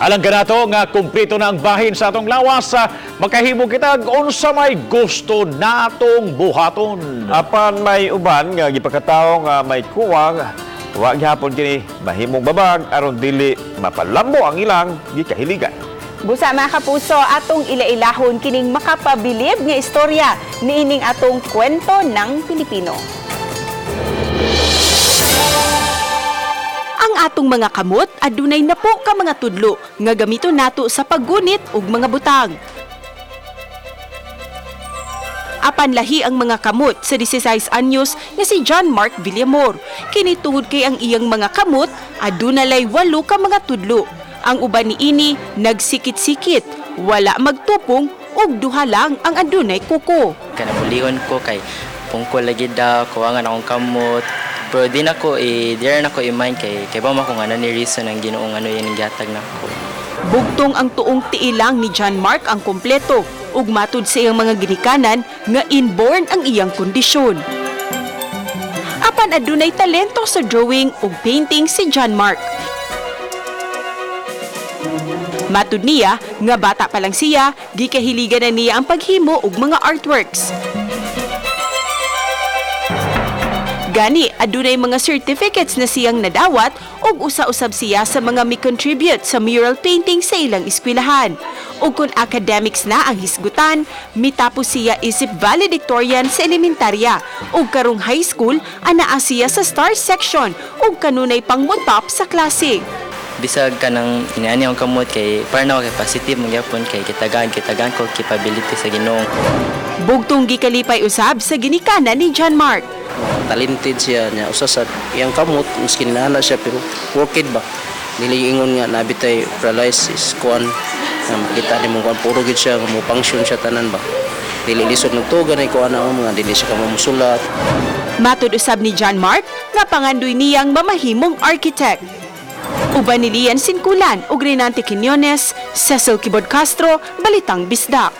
Alang ganato nga kumpleto na ang bahin sa atong lawas, makahimo kita unsa may gusto natong buhaton. Apan may uban nga gipakatawo nga may kuwang, wa gyapon kini mahimong babag aron dili mapalambo ang ilang gikahiligan. Busa mga kapuso, atong ilailahon kining makapabilib nga istorya niining atong kwento ng Pilipino. Ang atong mga kamot adunay napo ka mga tudlo nga gamiton nato sa paggunit ug mga butang. Apan lahi ang mga kamot sa 16 anyos nga si John Mark Villamor. Kini tungod kay ang iyang mga kamot adunay 8 ka mga tudlo. Ang uban niini nagsikit-sikit, wala magtupong ug duha lang ang adunay kuko. Kanabuligon ko kay pungkol lagi daw kuwangan akong kamot. Pero di na ko i-mind kay ba kung ano ni reason ang Ginoong ano yan ang gihatag nako. Bugtong ang tuong tiilang ni John Mark ang kompleto ug matud sa iyang mga ginikanan nga inborn ang iyang kondisyon. Apan adunay talento sa drawing ug painting si John Mark. Matud niya nga bata pa lang siya, gikahiligan na niya ang paghimo ug mga artworks. Gani, adunay mga certificates na siyang nadawat ug usa-usab siya sa mga mi-contribute sa mural painting sa ilang eskwelahan. Ug kung academics na ang hisgutan, mitapos siya isip valedictorian sa elementarya ug karong high school anaa siya sa star section ug kanunay pang-top sa klase. Bisag ka ng inaani ang kamot kay para na kay positive magyapon kay kitagan ko capability sa Ginoo. Bugtong gikalipay usab sa ginikanan ni John Mark. Talented siya niya usa sa iyang kamot miskin nana siya pero worked ba dili ingon nga nabitay paralysis kuan na makita ni mo kuan puro gid siya mo function siya tanan ba dili lisod nagtugan ay kuan na mga dili siya ka mamusulat. Matud usab ni John Mark nga pangandoy niyang mamahimong architect. Uban ni Lian Sinkulan ug Renante Quiñones, Cecil Quibod-Castro, Balitang Bisdak.